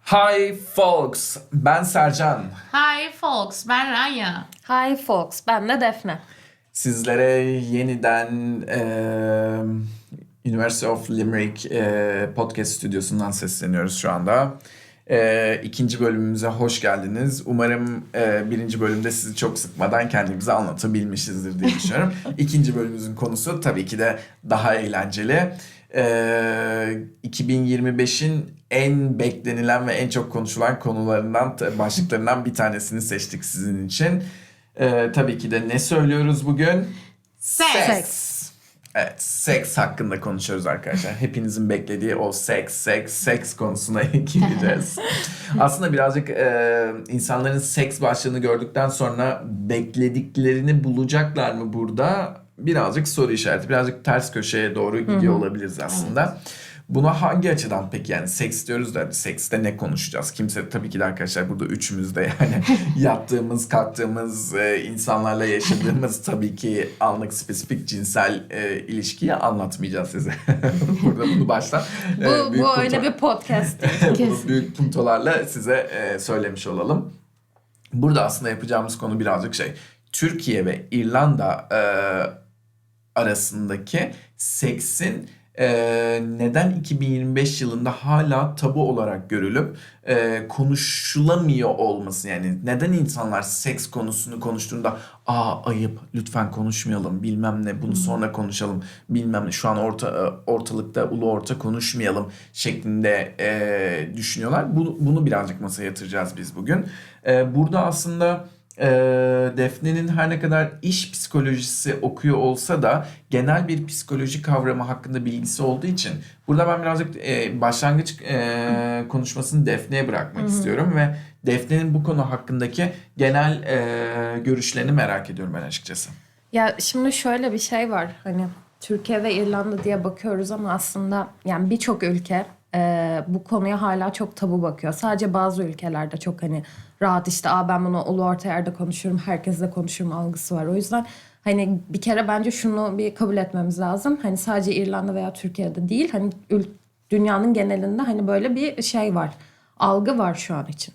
Hi folks, ben Sercan. Hi folks, ben Ranya. Hi folks, ben de Defne. Sizlere yeniden University of Limerick podcast stüdyosundan sesleniyoruz şu anda. İkinci bölümümüze hoş geldiniz. Umarım birinci bölümde sizi çok sıkmadan kendimizi anlatabilmişizdir diye düşünüyorum. İkinci bölümümüzün konusu tabii ki de daha eğlenceli. 2025'in en beklenilen ve en çok konuşulan konularından, başlıklarından bir tanesini seçtik sizin için. Tabii ki de ne söylüyoruz bugün? Seks. Evet, seks hakkında konuşuyoruz arkadaşlar. Hepinizin beklediği o seks konusuna gireceğiz. Aslında birazcık insanların seks başlığını gördükten sonra beklediklerini bulacaklar mı burada? Birazcık soru işareti, birazcık ters köşeye doğru gidiyor olabiliriz aslında. Evet. Buna hangi açıdan peki, yani seks diyoruz da sekste ne konuşacağız? Kimse tabii ki de arkadaşlar burada üçümüz de yani yattığımız, kalktığımız, insanlarla yaşadığımız tabii ki anlık spesifik cinsel ilişkiyi anlatmayacağız size. Burada bunu baştan bu öyle bir podcast değil. bunu büyük puntolarla size söylemiş olalım. Burada aslında yapacağımız konu birazcık Türkiye ve İrlanda arasındaki seksin neden 2025 yılında hala tabu olarak görülüp konuşulamıyor olması, yani neden insanlar seks konusunu konuştuğunda ayıp, lütfen konuşmayalım, bilmem ne, bunu sonra konuşalım, bilmem ne, şu an ortalıkta ulu orta konuşmayalım şeklinde düşünüyorlar. Bunu birazcık masaya yatıracağız biz bugün. Burada aslında Defne'nin her ne kadar iş psikolojisi okuyor olsa da genel bir psikoloji kavramı hakkında bilgisi olduğu için burada ben birazcık başlangıç konuşmasını Defne'ye bırakmak istiyorum ve Defne'nin bu konu hakkındaki genel görüşlerini merak ediyorum ben açıkçası. Ya şimdi şöyle bir şey var, hani Türkiye ve İrlanda diye bakıyoruz ama aslında yani birçok ülke bu konuya hala çok tabu bakıyor. Sadece bazı ülkelerde çok hani rahat, işte ben bunu ulu orta yerde konuşurum, herkesle konuşurum algısı var. O yüzden hani bir kere bence şunu bir kabul etmemiz lazım. Hani sadece İrlanda veya Türkiye'de değil, hani dünyanın genelinde hani böyle bir şey var. Algı var şu an için.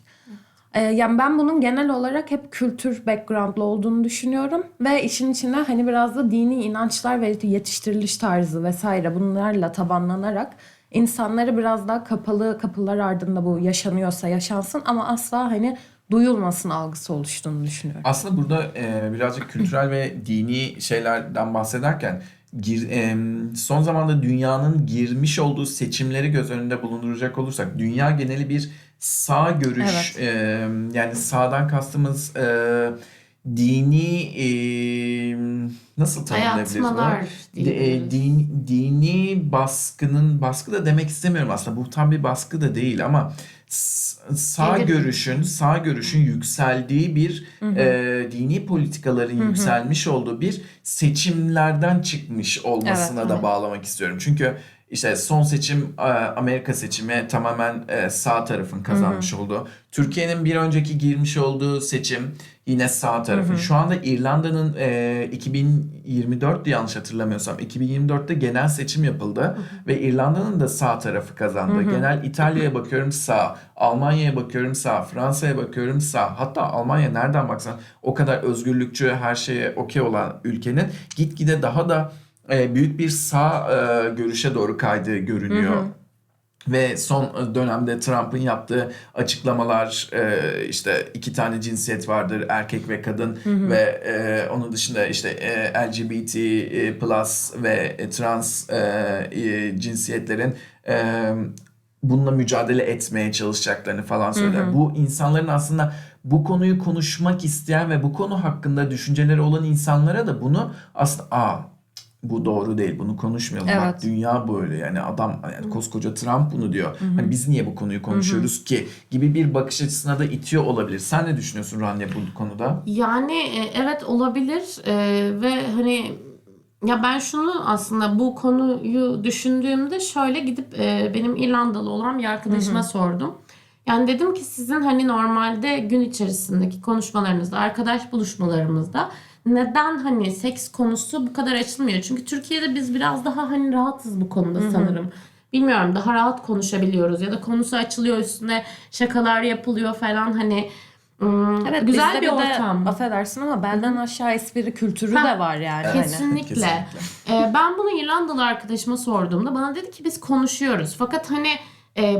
Yani ben bunun genel olarak hep kültür background'lı olduğunu düşünüyorum ve işin içine hani biraz da dini inançlar ve yetiştiriliş tarzı vesaire bunlarla tabanlanarak insanları biraz daha kapalı kapılar ardında bu yaşanıyorsa yaşansın ama asla hani duyulmasın algısı oluştuğunu düşünüyorum. Aslında burada birazcık kültürel ve dini şeylerden bahsederken son zamanda dünyanın girmiş olduğu seçimleri göz önünde bulunduracak olursak dünya geneli bir sağ görüş, evet. Yani sağdan kastımız dini nasıl tanımlayabiliriz? Dini baskı da demek istemiyorum aslında. Bu tam bir baskı da değil ama sağ görüşün yükseldiği bir dini politikaların yükselmiş olduğu bir seçimlerden çıkmış olmasına da bağlamak istiyorum. Çünkü İşte son seçim, Amerika seçimi tamamen sağ tarafın kazanmış olduğu. Türkiye'nin bir önceki girmiş olduğu seçim yine sağ tarafın. Şu anda İrlanda'nın 2024'te yanlış hatırlamıyorsam 2024'te genel seçim yapıldı ve İrlanda'nın da sağ tarafı kazandı. Genel İtalya'ya bakıyorum sağ, Almanya'ya bakıyorum sağ, Fransa'ya bakıyorum sağ. Hatta Almanya nereden baksan o kadar özgürlükçü, her şeye okey olan ülkenin gitgide daha da büyük bir sağ görüşe doğru kaydığı görünüyor. Ve son dönemde Trump'ın yaptığı açıklamalar, işte 2 tane cinsiyet vardır, erkek ve kadın ve onun dışında işte LGBT plus ve trans cinsiyetlerin bununla mücadele etmeye çalışacaklarını falan söyler. Bu insanların aslında bu konuyu konuşmak isteyen ve bu konu hakkında düşünceleri olan insanlara da bunu aslında bu doğru değil, bunu konuşmayalım. Evet. Bak dünya böyle, yani adam, yani koskoca Trump bunu diyor. Hani biz niye bu konuyu konuşuyoruz ki gibi bir bakış açısına da itiyor olabilir. Sen ne düşünüyorsun Ranya bu konuda? Yani evet olabilir ve hani ya ben şunu aslında bu konuyu düşündüğümde şöyle gidip benim İrlandalı olan bir arkadaşıma sordum. Yani dedim ki sizin hani normalde gün içerisindeki konuşmalarınızda, arkadaş buluşmalarımızda neden hani seks konusu bu kadar açılmıyor? Çünkü Türkiye'de biz biraz daha hani rahatız bu konuda sanırım. bilmiyorum daha rahat konuşabiliyoruz ya da konusu açılıyor, üstüne şakalar yapılıyor falan, hani Evet, güzel bizde bir de, ortam. affedersin ama belden aşağı espri kültürü Ha, de var yani. Kesinlikle. Kesinlikle. Ben bunu İrlandalı arkadaşıma sorduğumda bana dedi ki biz konuşuyoruz. Fakat hani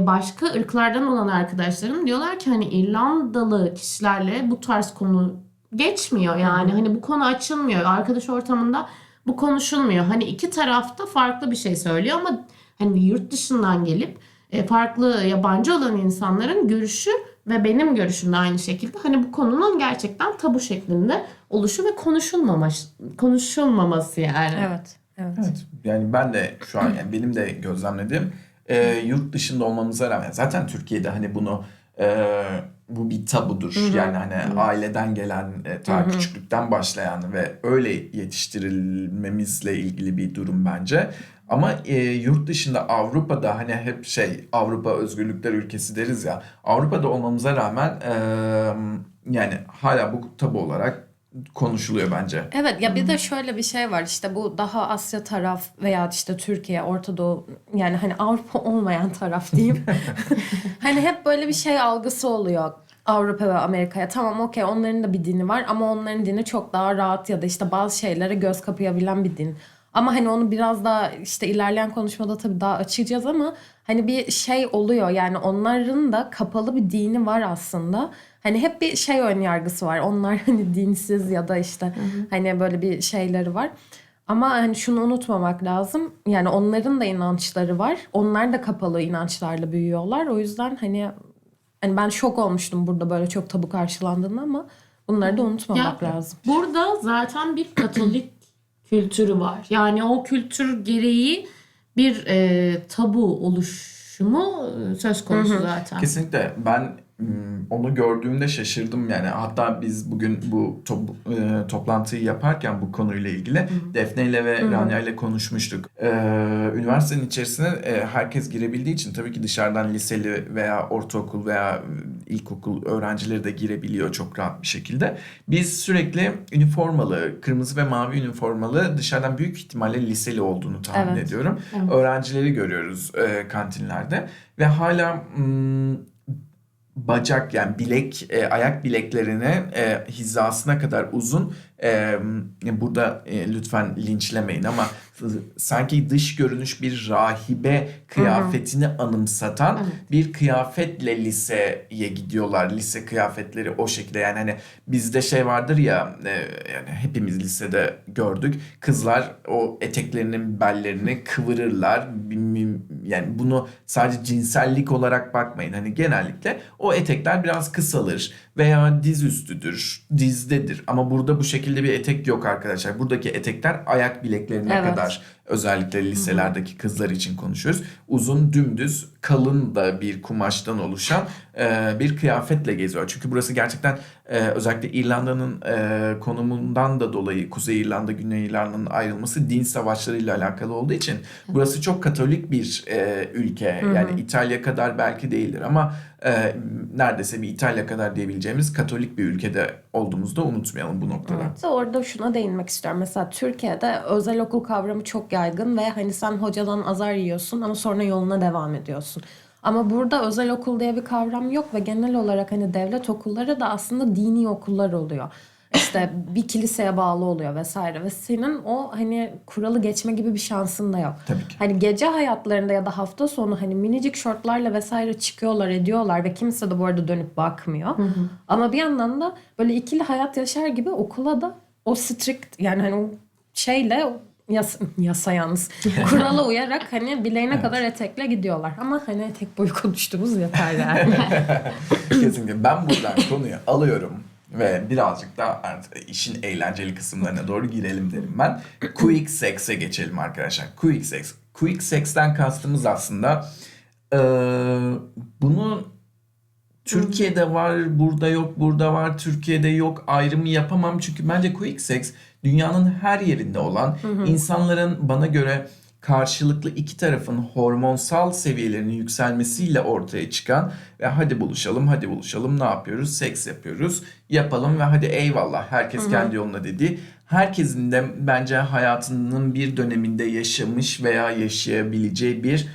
başka ırklardan olan arkadaşlarım diyorlar ki hani İrlandalı kişilerle bu tarz konu geçmiyor. Yani hani bu konu açılmıyor. Arkadaş ortamında bu konuşulmuyor. Hani iki tarafta farklı bir şey söylüyor ama hani yurt dışından gelip farklı yabancı olan insanların görüşü ve benim görüşüm de aynı şekilde hani bu konunun gerçekten tabu şeklinde oluşu ve konuşulmaması yani. Evet. Evet. Yani ben de şu an, yani benim de gözlemlediğim yurt dışında olmamıza rağmen zaten Türkiye'de hani bunu bu bir tabudur. Yani hani aileden gelen, ta küçüklükten başlayan ve öyle yetiştirilmemizle ilgili bir durum bence. Ama yurt dışında, Avrupa'da, hani hep Avrupa özgürlükler ülkesi deriz ya, Avrupa'da olmamıza rağmen yani hala bu tabu olarak konuşuluyor bence. Evet ya, bir de şöyle bir şey var, işte bu daha Asya taraf veya işte Türkiye, Orta Doğu, yani hani Avrupa olmayan taraf diyeyim. Hani hep böyle bir şey algısı oluyor Avrupa ve Amerika'ya. Tamam, okey, onların da bir dini var ama onların dini çok daha rahat ya da işte bazı şeylere göz kapayabilen bir din. Ama hani onu biraz daha işte ilerleyen konuşmada tabii daha açacağız ama hani bir şey oluyor yani, onların da kapalı bir dini var aslında. Hani hep bir şey ön yargısı var. Onlar hani dinsiz ya da işte hani böyle bir şeyleri var. Ama hani şunu unutmamak lazım. Yani onların da inançları var. Onlar da kapalı inançlarla büyüyorlar. O yüzden hani ben şok olmuştum burada böyle çok tabu karşılandığında ama bunları da unutmamak lazım. Burada zaten bir Katolik kültürü var. Yani o kültür gereği bir tabu oluşumu söz konusu zaten. Kesinlikle ben onu gördüğümde şaşırdım yani. Hatta biz bugün bu toplantıyı yaparken bu konuyla ilgili Defne ile ve Rania ile konuşmuştuk. Üniversitenin içerisine herkes girebildiği için tabii ki dışarıdan liseli veya ortaokul veya ilkokul öğrencileri de girebiliyor çok rahat bir şekilde. Biz sürekli üniformalı, kırmızı ve mavi üniformalı, dışarıdan büyük ihtimalle liseli olduğunu tahmin ediyorum. Evet. Öğrencileri görüyoruz kantinlerde ve hala bacak, yani bilek, ayak bileklerine hizasına kadar uzun, burada lütfen linçlemeyin ama sanki dış görünüş bir rahibe kıyafetini anımsatan bir kıyafetle liseye gidiyorlar. Lise kıyafetleri o şekilde, yani hani bizde vardır ya, yani hepimiz lisede gördük. Kızlar o eteklerinin bellerini kıvırırlar. Yani bunu sadece cinsellik olarak bakmayın. Hani genellikle o etekler biraz kısalır veya diz üstüdür, dizdedir. Ama burada bu şekilde bir etek yok arkadaşlar. Buradaki etekler ayak bileklerine kadar, özellikle liselerdeki kızlar için konuşuyoruz. Uzun, dümdüz, kalın da bir kumaştan oluşan bir kıyafetle geziyor. Çünkü burası gerçekten özellikle İrlanda'nın konumundan da dolayı Kuzey İrlanda, Güney İrlanda'nın ayrılması din savaşlarıyla alakalı olduğu için burası çok Katolik bir ülke. Yani İtalya kadar belki değildir ama neredeyse bir İtalya kadar diyebileceğimiz Katolik bir ülkede olduğumuzu da unutmayalım bu noktada. Evet. Orada şuna değinmek istiyorum. Mesela Türkiye'de özel okul kavramı çok yaygın ve hani sen hocadan azar yiyorsun ama sonra yoluna devam ediyorsun. Ama burada özel okul diye bir kavram yok ve genel olarak hani devlet okulları da aslında dini okullar oluyor. İşte bir kiliseye bağlı oluyor vesaire ve senin o hani kuralı geçme gibi bir şansın da yok. Tabii ki. Hani gece hayatlarında ya da hafta sonu hani minicik şortlarla vesaire çıkıyorlar, ediyorlar ve kimse de bu arada dönüp bakmıyor. Ama bir yandan da böyle ikili hayat yaşar gibi okula da o strict, yani hani o şeyle yasa yalnız kurala uyarak hani bileğine kadar etekle gidiyorlar. Ama hani etek boyu konuştuğumuz yeter yani. Kesinlikle. Ben buradan konuyu alıyorum ve birazcık da artık işin eğlenceli kısımlarına doğru girelim derim ben. Quick sex'e geçelim arkadaşlar. Quick sex. Quick sex'ten kastımız aslında bunu Türkiye'de var, burada yok, burada var, Türkiye'de yok ayrımı yapamam. Çünkü bence quick sex dünyanın her yerinde olan, insanların bana göre karşılıklı iki tarafın hormonsal seviyelerinin yükselmesiyle ortaya çıkan ve hadi buluşalım ne yapıyoruz? Seks yapıyoruz, yapalım ve hadi eyvallah herkes kendi yoluna dediği, herkesin de bence hayatının bir döneminde yaşamış veya yaşayabileceği bir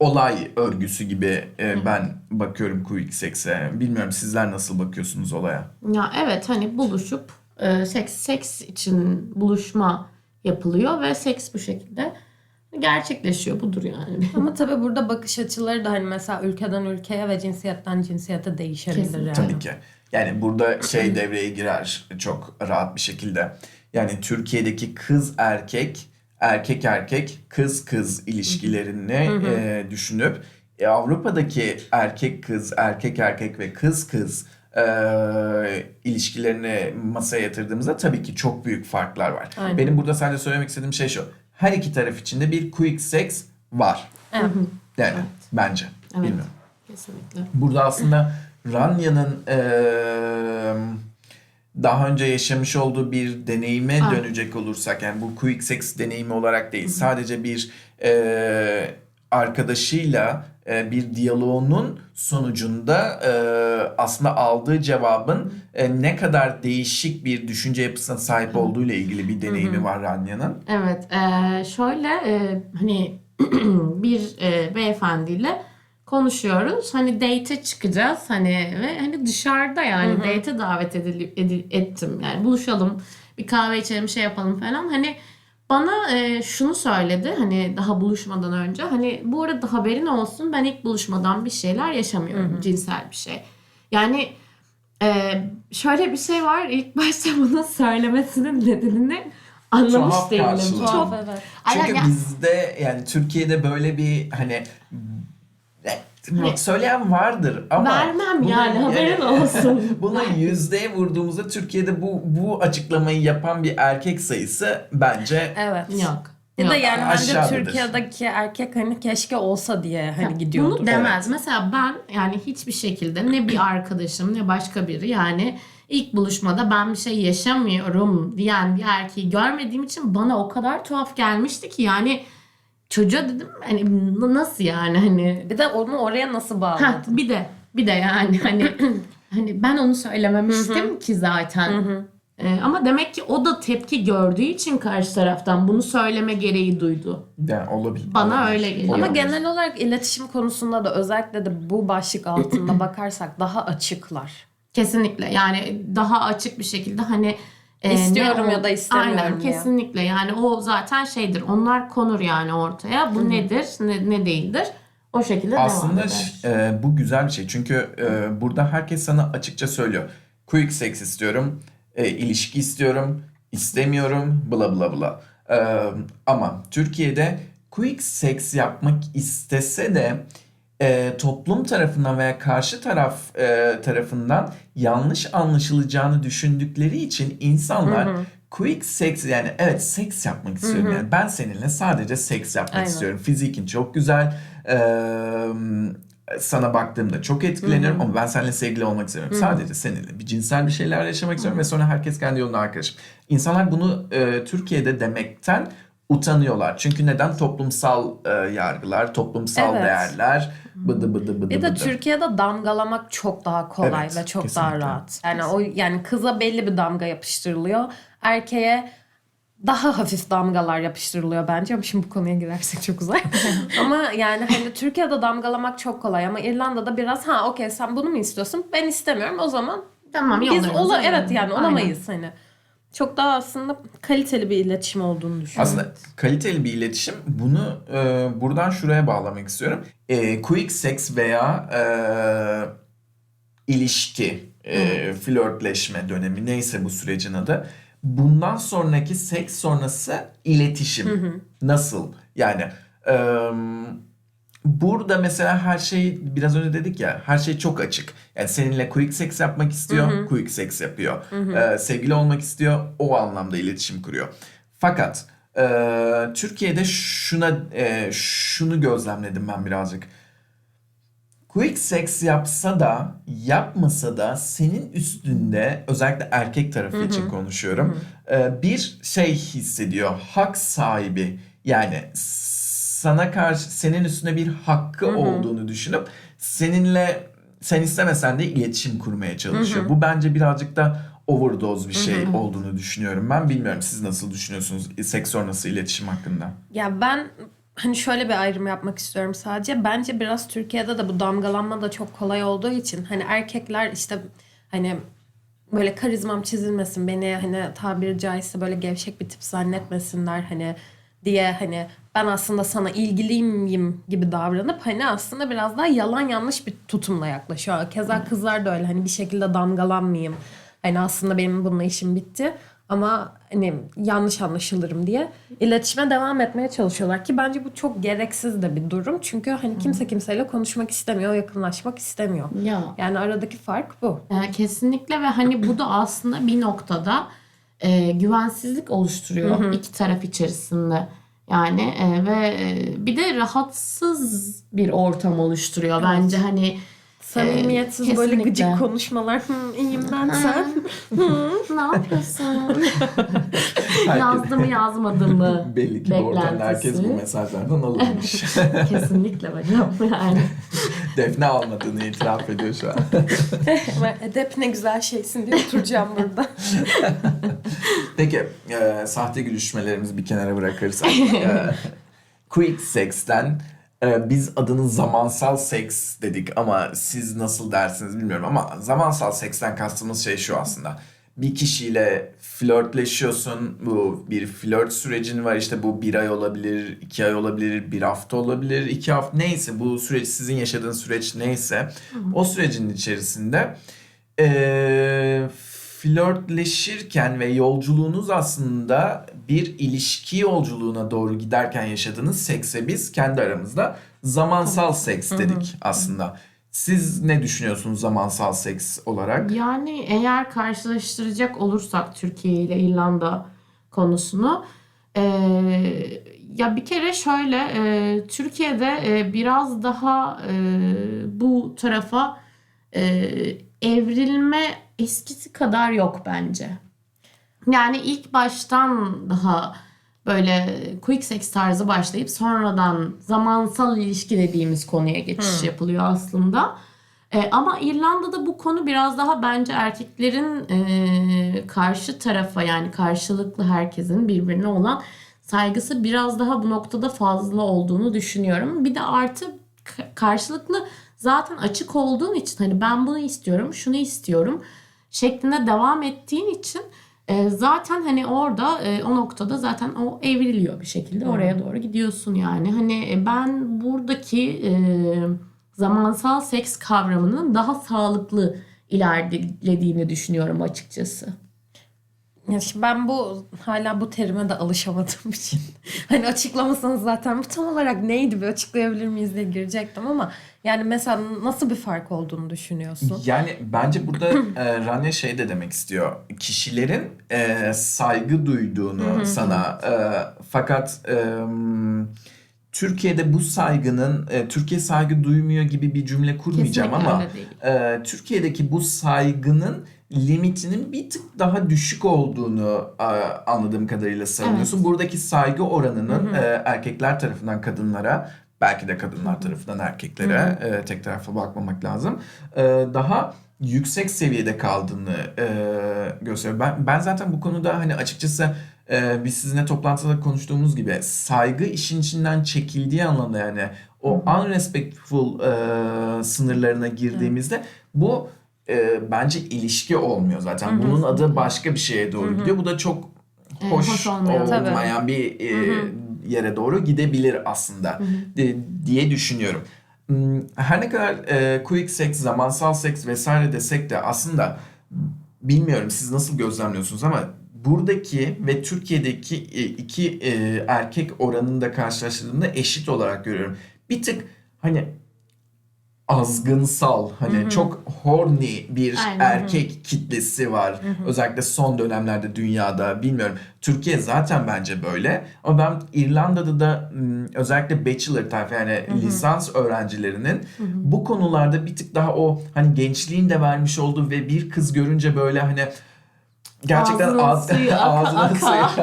olay örgüsü gibi ben bakıyorum quick sex'e. Bilmiyorum sizler nasıl bakıyorsunuz olaya? Ya evet, hani buluşup seks için buluşma yapılıyor ve seks bu şekilde gerçekleşiyor. Budur yani. Ama tabii burada bakış açıları da hani mesela ülkeden ülkeye ve cinsiyetten cinsiyete değişebilir Kesinlikle. yani. Tabii ki. Yani burada şey devreye girer çok rahat bir şekilde. Yani Türkiye'deki kız erkek, erkek erkek, kız kız ilişkilerini düşünüp Avrupa'daki erkek kız, erkek erkek ve kız kız ilişkilerini masaya yatırdığımızda tabii ki çok büyük farklar var. Aynen. Benim burada sadece söylemek istediğim şey şu. Her iki taraf içinde bir quick sex var. Evet. Yani bence. Evet. Bilmiyorum. Kesinlikle. Burada aslında Ranya'nın daha önce yaşamış olduğu bir deneyime dönecek olursak, yani bu quick sex deneyimi olarak değil, sadece bir arkadaşıyla bir diyaloğunun sonucunda aslında aldığı cevabın ne kadar değişik bir düşünce yapısına sahip olduğu ile ilgili bir deneyimi var Ranya'nın. Evet, şöyle hani bir beyefendiyle konuşuyoruz. Hani date'e çıkacağız hani ve hani dışarıda yani date'e davet ettim. Yani buluşalım, bir kahve içelim, şey yapalım falan. Hani bana şunu söyledi hani daha buluşmadan önce. Hani bu arada haberin olsun, ben ilk buluşmadan bir şeyler yaşamıyorum. Cinsel bir şey. Yani şöyle bir şey var. İlk başta bunu söylemesinin nedenini anlamış Tuhaf değilim. karşılığı. Tuhaf, evet. Çünkü Ya- bizde yani Türkiye'de böyle bir hani söyleyen vardır ama vermem yani bunu- haberin olsun. Buna yüzdeye vurduğumuzda Türkiye'de bu açıklamayı yapan bir erkek sayısı bence Evet. Yok. Ya da Yok. yani bence Aşağıdadır. Türkiye'deki erkek hani keşke olsa diye hani Ya, gidiyordur. bunu demez. Mesela ben yani hiçbir şekilde ne bir arkadaşım ne başka biri yani ilk buluşmada ben bir şey yaşamıyorum diyen bir erkeği görmediğim için bana o kadar tuhaf gelmişti ki yani çocuğa dedim hani nasıl yani hani Bir de onu oraya nasıl bağladın? ha bir de yani hani ben onu söylememiştim ki zaten. Ama demek ki o da tepki gördüğü için karşı taraftan bunu söyleme gereği duydu. yani olabilir. Bana olabilir. öyle geliyor. Ama Olabilir. genel olarak iletişim konusunda da özellikle de bu başlık altında bakarsak daha açıklar. Kesinlikle yani daha açık bir şekilde hani İstiyorum ne ya da istemiyorum Aynen diye. kesinlikle yani o zaten şeydir, onlar konur yani ortaya, bu nedir ne değildir, o şekilde Aslında devam eder. bu güzel bir şey. Çünkü burada herkes sana açıkça söylüyor. Quick sex istiyorum, ilişki istiyorum, istemiyorum, bla bla bla. Ama Türkiye'de quick sex yapmak istese de toplum tarafından veya karşı taraf tarafından yanlış anlaşılacağını düşündükleri için insanlar quick sex, yani evet seks yapmak istiyorum. Yani ben seninle sadece seks yapmak Aynen. istiyorum. Fizikin çok güzel. Sana baktığımda çok etkileniyorum ama ben seninle sevgili olmak istemiyorum. Sadece seninle bir cinsel bir şeyler yaşamak istiyorum ve sonra herkes kendi yoluna arkadaşım. İnsanlar bunu Türkiye'de demekten utanıyorlar. Çünkü neden? Toplumsal yargılar, toplumsal Evet. değerler, bıdı bıdı bıdı Bir de bıdı. Türkiye'de damgalamak çok daha kolay Evet, ve çok kesinlikle. daha rahat. Yani o yani kıza belli bir damga yapıştırılıyor. Erkeğe daha hafif damgalar yapıştırılıyor bence, ama şimdi bu konuya girersek çok uzar. Ama yani hani Türkiye'de damgalamak çok kolay ama İrlanda'da biraz okey sen bunu mu istiyorsun? Ben istemiyorum, o zaman Tamam, biz yollarımızı evet ayıralım. yani Aynen. olamayız hani. Çok daha aslında kaliteli bir iletişim olduğunu düşünüyorum. Aslında kaliteli bir iletişim. Bunu buradan şuraya bağlamak istiyorum. Quick sex veya ilişki, flörtleşme dönemi neyse bu sürecin adı. Bundan sonraki seks sonrası iletişim. Nasıl? Yani burada mesela her şey, biraz önce dedik ya, her şey çok açık. Yani seninle quick sex yapmak istiyor, quick sex yapıyor. Sevgili olmak istiyor, o anlamda iletişim kuruyor. Fakat Türkiye'de şunu gözlemledim ben birazcık. Quick sex yapsa da yapmasa da senin üstünde, özellikle erkek tarafı için konuşuyorum, bir şey hissediyor. Hak sahibi, yani sana karşı senin üstünde bir hakkı olduğunu düşünüp seninle sen istemesen de iletişim kurmaya çalışıyor. Bu bence birazcık da overdose bir şey olduğunu düşünüyorum. Ben bilmiyorum, siz nasıl düşünüyorsunuz seks sonrası iletişim hakkında? Ya ben hani şöyle bir ayrım yapmak istiyorum sadece. Bence biraz Türkiye'de de bu damgalanma da çok kolay olduğu için hani erkekler işte hani böyle karizmam çizilmesin, beni hani tabiri caizse böyle gevşek bir tip zannetmesinler hani diye hani ben aslında sana ilgiliyim gibi davranıp hani aslında biraz daha yalan yanlış bir tutumla yaklaşıyor. Keza kızlar da öyle hani bir şekilde damgalanmayayım. Hani aslında benim bununla işim bitti ama hani yanlış anlaşılırım diye iletişime devam etmeye çalışıyorlar ki bence bu çok gereksiz de bir durum. Çünkü hani kimse kimseyle konuşmak istemiyor, yakınlaşmak istemiyor. Ya. Yani aradaki fark bu. Kesinlikle ve hani bu da aslında bir noktada güvensizlik oluşturuyor iki taraf içerisinde. Yani bir de rahatsız bir ortam oluşturuyor bence hani Samimiyetsiz böyle kesinlikle. gıcık konuşmalar. İyiyim ben sen. Ne yapıyorsun? Herkes- Yazdı mı yazmadı mı? Belli ki bu ortamda herkes Beklentisi. bu mesajlardan alınmış. Kesinlikle hocam yani. Defne almadığını itiraf ediyor şu an. Edep ne güzel şeysin diye oturacağım burada. Peki sahte gülüşmelerimizi bir kenara bırakırsak quick sex'ten biz adını zamansal seks dedik ama siz nasıl dersiniz bilmiyorum ama zamansal seksten kastımız şey şu aslında. Bir kişiyle flörtleşiyorsun, bu bir flört sürecin var, işte bu 1 ay olabilir, 2 ay olabilir, 1 hafta olabilir, 2 hafta, neyse bu süreç, sizin yaşadığınız süreç neyse o sürecin içerisinde flörtleşirken ve yolculuğunuz aslında bir ilişki yolculuğuna doğru giderken yaşadığınız sekse biz kendi aramızda zamansal seks dedik aslında. Siz ne düşünüyorsunuz zamansal seks olarak? Yani eğer karşılaştıracak olursak Türkiye ile İrlanda konusunu ya bir kere şöyle Türkiye'de biraz daha bu tarafa evrilme eskisi kadar yok bence. Yani ilk baştan daha böyle quick sex tarzı başlayıp sonradan zamansal ilişki dediğimiz konuya geçiş yapılıyor aslında. Ama İrlanda'da bu konu biraz daha bence erkeklerin karşı tarafa yani karşılıklı herkesin birbirine olan saygısı biraz daha bu noktada fazla olduğunu düşünüyorum. Bir de artı karşılıklı zaten açık olduğun için hani ben bunu istiyorum, şunu istiyorum şeklinde devam ettiğin için zaten hani orada o noktada zaten o evriliyor bir şekilde oraya doğru gidiyorsun yani. Hani ben buradaki zamansal seks kavramının daha sağlıklı ilerlediğini düşünüyorum açıkçası. Ya şimdi ben hala bu terime de alışamadığım için hani açıklamasanız zaten bu tam olarak neydi bir açıklayabilir miyiz diye girecektim ama yani mesela nasıl bir fark olduğunu düşünüyorsun? Yani bence burada Rania şey de demek istiyor. Kişilerin saygı duyduğunu sana fakat Türkiye'de bu saygının Türkiye saygı duymuyor gibi bir cümle kurmayacağım Kesinlikle ama öyle değil. Türkiye'deki bu saygının limitinin bir tık daha düşük olduğunu anladığım kadarıyla savunuyorsun. Evet. Buradaki saygı oranının erkekler tarafından kadınlara, belki de kadınlar tarafından erkeklere, tek tarafa bakmamak lazım, daha yüksek seviyede kaldığını gösteriyor. Ben zaten bu konuda hani açıkçası biz sizinle toplantıda konuştuğumuz gibi saygı işin içinden çekildiği anlamda yani o unrespectful sınırlarına girdiğimizde bu bence ilişki olmuyor zaten. Bunun adı başka bir şeye doğru gidiyor. Bu da çok hoş olmayan. olmayan bir yere doğru gidebilir aslında diye düşünüyorum. Her ne kadar quick sex, zamansal seks vesaire desek de aslında bilmiyorum siz nasıl gözlemliyorsunuz ama buradaki ve Türkiye'deki iki erkek oranını da karşılaştırdığımda eşit olarak görüyorum. Bir tık hani azgınsal hani çok horny bir Aynen. erkek kitlesi var. Özellikle son dönemlerde dünyada bilmiyorum. Türkiye zaten bence böyle. Ama ben İrlanda'da da özellikle bachelor tayfa yani lisans öğrencilerinin bu konularda bir tık daha o hani gençliğin de vermiş olduğu ve bir kız görünce böyle hani gerçekten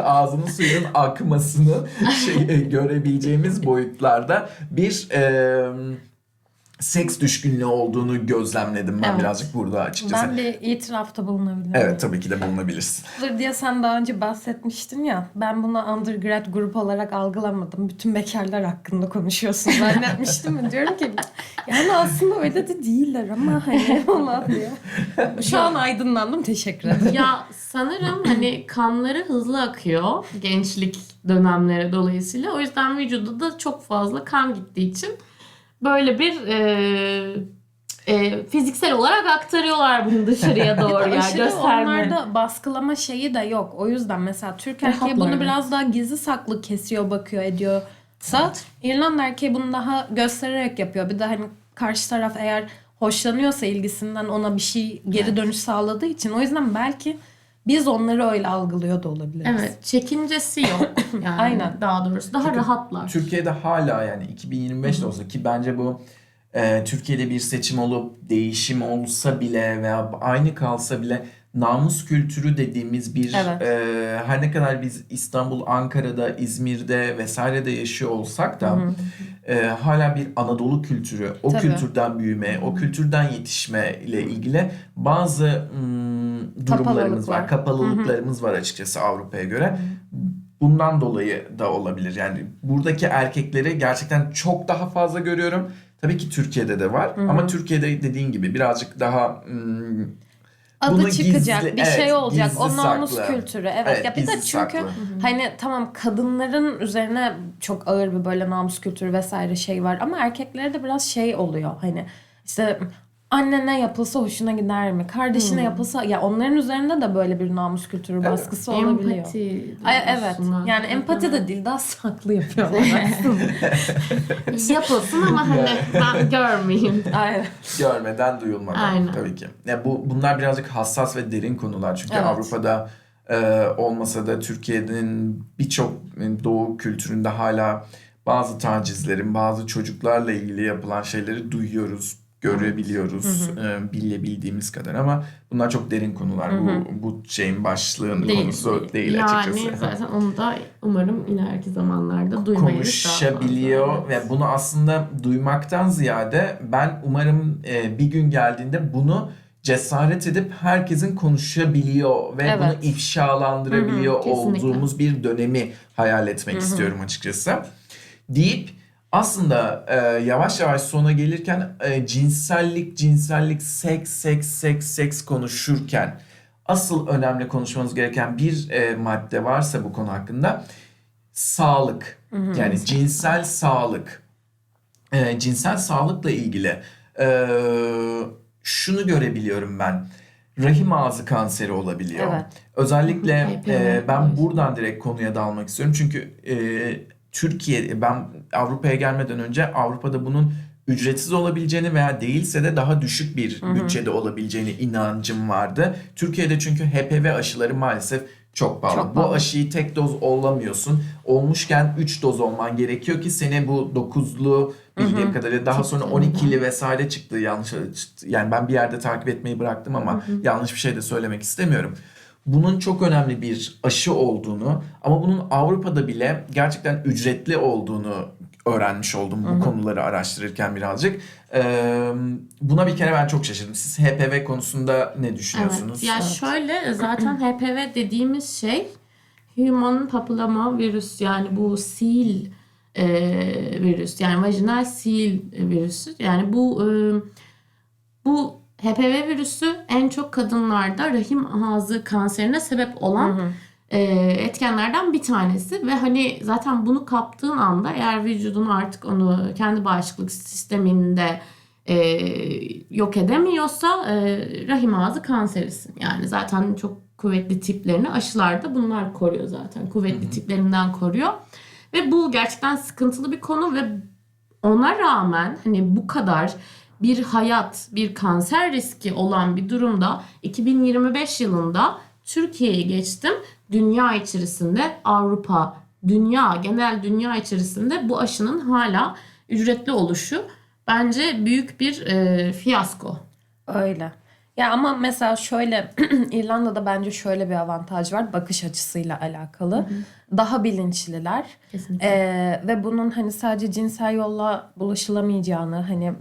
ağzının suyunun akmasını görebileceğimiz boyutlarda bir seks düşkünlüğü olduğunu gözlemledim ben Evet. birazcık burada açıkçası. Ben bir itirafta bulunabilirim. Evet, tabii ki de bulunabilirsin. Diye sen daha önce bahsetmiştin ya. Ben bunu undergrad grup olarak algılamadım. Bütün bekarlar hakkında konuşuyorsun zannetmiştim mi? Diyorum ki yani aslında öyle de değiller ama hani falan diye. Şu an aydınlandım. Teşekkür ederim. Ya sanırım hani kanları hızlı akıyor gençlik dönemleri dolayısıyla. O yüzden vücuda da çok fazla kan gittiği için böyle bir fiziksel olarak aktarıyorlar bunu dışarıya doğru ya Aşırı gösterme. onlarda baskılama şeyi de yok. O yüzden mesela Türk erkeği Rahatlar, bunu evet. biraz daha gizli saklı kesiyor, bakıyor, ediyorsa İrlanda erkeği bunu daha göstererek yapıyor. Bir de hani karşı taraf eğer hoşlanıyorsa ilgisinden ona bir şey geri dönüş sağladığı için. O yüzden belki biz onları öyle algılıyor da olabiliriz. Evet, çekincesi yok yani. Aynen. Daha doğrusu daha rahatlar. Türkiye'de hala yani 2025'te olsa ki bence bu Türkiye'de bir seçim olup değişim olsa bile veya aynı kalsa bile namus kültürü dediğimiz bir Evet. her ne kadar biz İstanbul, Ankara'da, İzmir'de vesairede yaşıyor olsak da hala bir Anadolu kültürü, o Tabii. kültürden büyüme, o kültürden yetişme ile ilgili bazı durumlarımız var, kapalılıklarımız var açıkçası Avrupa'ya göre. Bundan dolayı da olabilir. Yani buradaki erkekleri gerçekten çok daha fazla görüyorum. Tabii ki Türkiye'de de var ama Türkiye'de dediğin gibi birazcık daha Adı bunu çıkacak, gizli- bir şey evet, olacak. gizli O namus saklı. kültürü. Evet. Evet, Ya bir de gizli çünkü saklı. hani tamam kadınların üzerine çok ağır bir böyle namus kültürü vesaire şey var ama erkeklere de biraz şey oluyor. Hani işte annene yapılsa hoşuna gider mi? Kardeşine yapılsa ya onların üzerinde de böyle bir namus kültürü baskısı olabiliyor. Empati. Evet. Yani empati de değil, daha saklı yapıyorlar aslında. Yapılsın ama hani ben görmeyeyim. Aynen. Görmeden duyulmadan Aynen. tabii ki. Ya bunlar birazcık hassas ve derin konular. Çünkü Evet. Avrupa'da olmasa da Türkiye'nin birçok doğu kültüründe hala bazı tacizlerin, bazı çocuklarla ilgili yapılan şeyleri duyuyoruz, görebiliyoruz bilebildiğimiz kadar ama bunlar çok derin konular. Bu şeyin başlığının konusu değil yani açıkçası. zaten onu da umarım ileriki zamanlarda duymayız. Konuşabiliyor ve bunu aslında duymaktan ziyade ben umarım bir gün geldiğinde bunu cesaret edip herkesin konuşabiliyor ve Evet. bunu ifşalandırabiliyor kesinlikle. olduğumuz bir dönemi hayal etmek istiyorum açıkçası. Deyip aslında yavaş yavaş sona gelirken cinsellik, seks konuşurken asıl önemli konuşmamız gereken bir madde varsa bu konu hakkında sağlık. Yani cinsel sağlık. Cinsel sağlıkla ilgili şunu görebiliyorum ben. Rahim ağzı kanseri olabiliyor. Evet. Özellikle HPV ben dolayısıyla. buradan direkt konuya dalmak istiyorum. Çünkü Türkiye, ben Avrupa'ya gelmeden önce Avrupa'da bunun ücretsiz olabileceğini veya değilse de daha düşük bir bütçede olabileceğini inancım vardı. Türkiye'de çünkü HPV aşıları maalesef çok pahalı. Çok Bu pahalı. aşıyı tek doz olamıyorsun. Olmuşken 3 doz olman gerekiyor ki seni bu 9'lu bildiğim kadarıyla daha sonra 12'li vesaire çıktı yanlış. Yani ben bir yerde takip etmeyi bıraktım ama yanlış bir şey de söylemek istemiyorum. Bunun çok önemli bir aşı olduğunu ama bunun Avrupa'da bile gerçekten ücretli olduğunu öğrenmiş oldum bu konuları araştırırken birazcık. Buna bir kere ben çok şaşırdım. Siz HPV konusunda ne düşünüyorsunuz? Evet. Ya şöyle zaten HPV dediğimiz şey Human Papilloma Virüs yani bu sil virüs yani vajinal sil virüsü yani bu HPV virüsü en çok kadınlarda rahim ağzı kanserine sebep olan etkenlerden bir tanesi ve hani zaten bunu kaptığın anda eğer vücudun artık onu kendi bağışıklık sisteminde yok edemiyorsa rahim ağzı kanserisin. Yani zaten çok kuvvetli tiplerini aşılarda bunlar koruyor zaten. Kuvvetli tiplerinden koruyor. Ve bu gerçekten sıkıntılı bir konu ve ona rağmen hani bu kadar bir hayat, bir kanser riski olan bir durumda 2025 yılında Türkiye'yi geçtim. Dünya içerisinde Avrupa, genel dünya içerisinde bu aşının hala ücretli oluşu bence büyük bir fiyasko. Öyle. Ya ama mesela şöyle İrlanda'da bence şöyle bir avantaj var bakış açısıyla alakalı. Daha bilinçliler. Kesinlikle. Ve bunun hani sadece cinsel yolla bulaşılamayacağını hani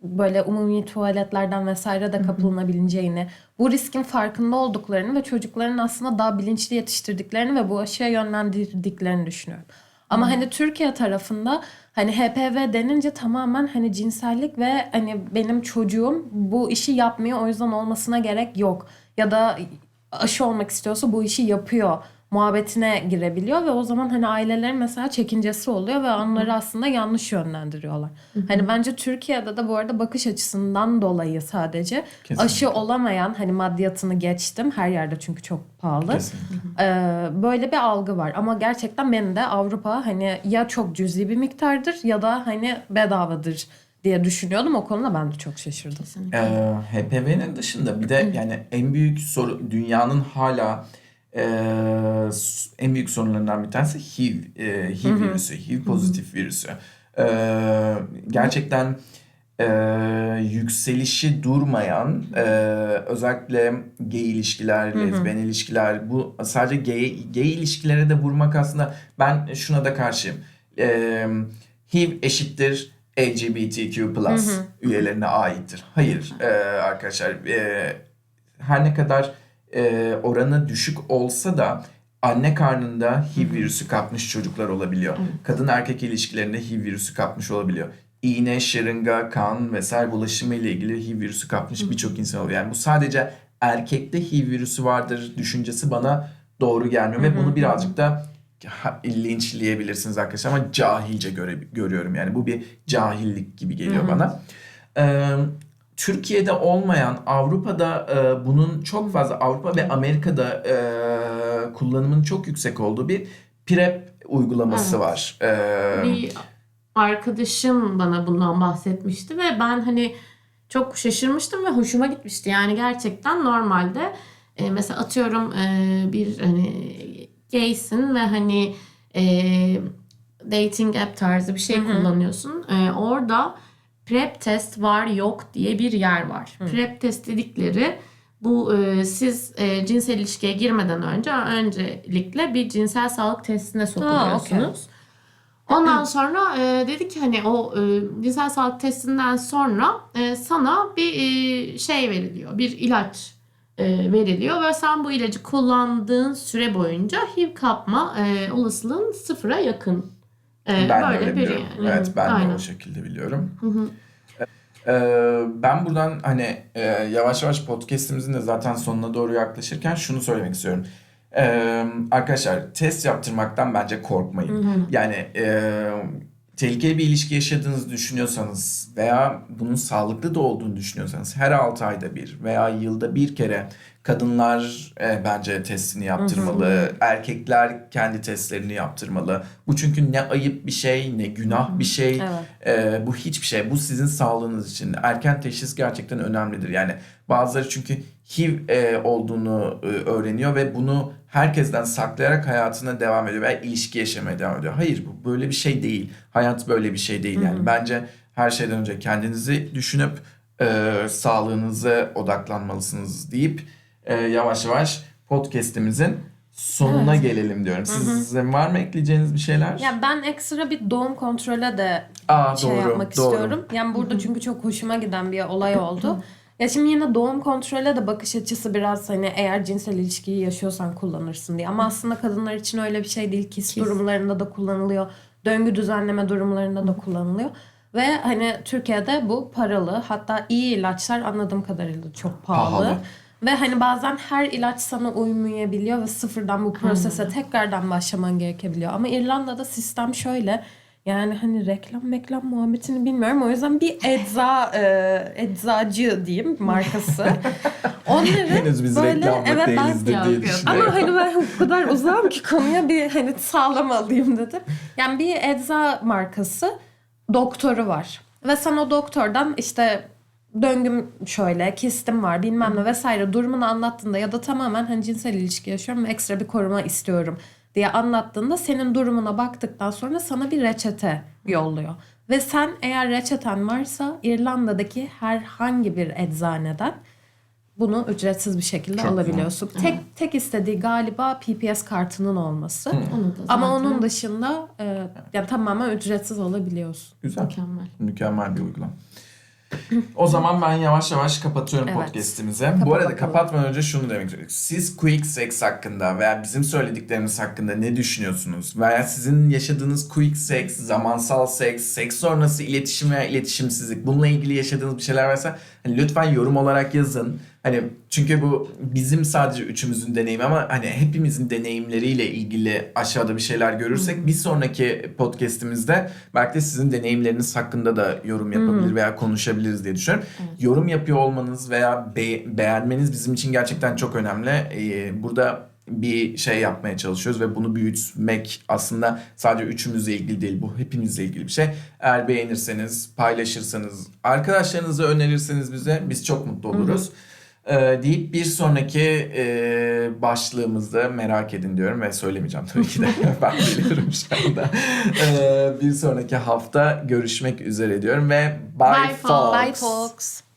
böyle umumi tuvaletlerden vesaire de kapılınabileceğini, bu riskin farkında olduklarını ve çocukların aslında daha bilinçli yetiştirdiklerini ve bu aşıya yönlendirdiklerini düşünüyorum. Ama hani Türkiye tarafında hani HPV denince tamamen hani cinsellik ve hani benim çocuğum bu işi yapmıyor, o yüzden olmasına gerek yok. Ya da aşı olmak istiyorsa bu işi yapıyor muhabbetine girebiliyor ve o zaman hani ailelerin mesela çekincesi oluyor ve onları aslında yanlış yönlendiriyorlar. Hani bence Türkiye'de de bu arada bakış açısından dolayı sadece Kesinlikle. aşı olamayan, hani maddiyatını geçtim, her yerde çünkü çok pahalı. Kesinlikle. Böyle bir algı var ama gerçekten benim de Avrupa hani ya çok cüzi bir miktardır ya da hani bedavadır diye düşünüyordum. O konuda ben de çok şaşırdım. Kesinlikle. HPV'nin dışında bir de yani en büyük soru dünyanın hala en büyük sorunlarından bir tanesi HIV virüsü, HIV pozitif virüsü. Gerçekten yükselişi durmayan özellikle gay ilişkiler, lezbiyen ilişkiler, bu sadece gay ilişkilere de vurmak aslında, ben şuna da karşıyım. HIV eşittir LGBTQ+ üyelerine aittir. Hayır arkadaşlar, her ne kadar oranı düşük olsa da anne karnında HIV virüsü kapmış çocuklar olabiliyor. Kadın erkek ilişkilerinde HIV virüsü kapmış olabiliyor. İğne, şırınga, kan vesaire bulaşımı ile ilgili HIV virüsü kapmış birçok insan oluyor. Yani bu sadece erkekte HIV virüsü vardır düşüncesi bana doğru gelmiyor ve bunu birazcık da linçleyebilirsiniz arkadaşlar ama cahilce görüyorum. Yani bu bir cahillik gibi geliyor bana. Türkiye'de olmayan, Avrupa'da bunun çok fazla, Avrupa ve Amerika'da kullanımının çok yüksek olduğu bir PrEP uygulaması var. Bir arkadaşım bana bundan bahsetmişti ve ben hani çok şaşırmıştım ve hoşuma gitmişti. Yani gerçekten normalde mesela atıyorum bir hani gaysin ve hani dating app tarzı bir şey kullanıyorsun. Orada PrEP test var yok diye bir yer var. PrEP test dedikleri bu siz cinsel ilişkiye girmeden öncelikle bir cinsel sağlık testine sokuluyorsunuz. Ondan sonra dedi ki hani o cinsel sağlık testinden sonra sana bir şey veriliyor. Bir ilaç veriliyor ve sen bu ilacı kullandığın süre boyunca HIV kapma olasılığın sıfıra yakın. Ben de böyle öyle bir biliyorum. yani. Evet, ben de Aynen. o şekilde biliyorum. Ben buradan hani yavaş yavaş podcast'imizin de zaten sonuna doğru yaklaşırken şunu söylemek istiyorum. Arkadaşlar, test yaptırmaktan bence korkmayın. Yani tehlikeli bir ilişki yaşadığınızı düşünüyorsanız veya bunun sağlıklı da olduğunu düşünüyorsanız her 6 ayda bir veya yılda bir kere kadınlar bence testini yaptırmalı. Erkekler kendi testlerini yaptırmalı. Bu çünkü ne ayıp bir şey, ne günah bir şey. Bu hiçbir şey. Bu sizin sağlığınız için. Erken teşhis gerçekten önemlidir. Yani bazıları çünkü HIV olduğunu öğreniyor ve bunu herkesten saklayarak hayatına devam ediyor veya ilişki yaşamaya devam ediyor. Hayır, bu böyle bir şey değil. Hayat böyle bir şey değil. Yani bence her şeyden önce kendinizi düşünüp sağlığınıza odaklanmalısınız deyip yavaş yavaş podcast'imizin sonuna gelelim diyorum. Sizin var mı ekleyeceğiniz bir şeyler? Ya ben ekstra bir doğum kontrole de Doğru, yapmak doğru. istiyorum. Yani burada çünkü çok hoşuma giden bir olay oldu. Ya şimdi yine doğum kontrole de bakış açısı biraz hani eğer cinsel ilişkiyi yaşıyorsan kullanırsın diye. Ama aslında kadınlar için öyle bir şey değil. Kist durumlarında da kullanılıyor. Döngü düzenleme durumlarında da kullanılıyor. Ve hani Türkiye'de bu paralı. Hatta iyi ilaçlar anladığım kadarıyla çok pahalı. Ve hani bazen her ilaç sana uymayabiliyor ve sıfırdan bu prosese tekrardan başlaman gerekebiliyor. Ama İrlanda'da sistem şöyle. Yani hani reklam muhabbetini bilmiyorum. O yüzden bir eczacı diyeyim markası. Onları Henüz biz böyle reklamda değilizdir diye yok. düşünüyorum. ama hani ben o kadar uzağım ki konuya bir hani sağlam alayım dedim. Yani bir ecza markası doktoru var. Ve sen o doktordan işte döngüm şöyle, kistim var bilmem ne vesaire durumunu anlattığında ya da tamamen hani cinsel ilişki yaşıyorum ve ekstra bir koruma istiyorum diye anlattığında senin durumuna baktıktan sonra sana bir reçete yolluyor. Ve sen eğer reçeten varsa İrlanda'daki herhangi bir eczaneden bunu ücretsiz bir şekilde Çok alabiliyorsun. Tek istediği galiba PPS kartının olması. Onu da Ama zaten onun dışında yani tamamen ücretsiz olabiliyorsun. Güzel. mükemmel. Mükemmel bir uygulama. O zaman ben yavaş yavaş kapatıyorum Evet. podcast'imizi. Kapa Bu arada bakalım. kapatmadan önce şunu demek istiyorum. Siz quick sex hakkında veya bizim söylediklerimiz hakkında ne düşünüyorsunuz? Veya sizin yaşadığınız quick sex, zamansal seks, seks sonrası iletişim veya iletişimsizlik, bununla ilgili yaşadığınız bir şeyler varsa hani lütfen yorum olarak yazın. Hani çünkü bu bizim sadece üçümüzün deneyimi ama hani hepimizin deneyimleriyle ilgili aşağıda bir şeyler görürsek bir sonraki podcast'imizde belki de sizin deneyimleriniz hakkında da yorum yapabilir veya konuşabiliriz diye düşünüyorum. Yorum yapıyor olmanız veya beğenmeniz bizim için gerçekten çok önemli. Burada bir şey yapmaya çalışıyoruz ve bunu büyütmek aslında sadece üçümüzle ilgili değil, bu hepimizle ilgili bir şey. Eğer beğenirseniz, paylaşırsanız, arkadaşlarınıza önerirseniz bize biz çok mutlu oluruz. Deyip bir sonraki başlığımızda merak edin diyorum ve söylemeyeceğim tabii ki de. Ben biliyorum şu anda. Bir sonraki hafta görüşmek üzere diyorum ve bye, Bye folks. Bye folks.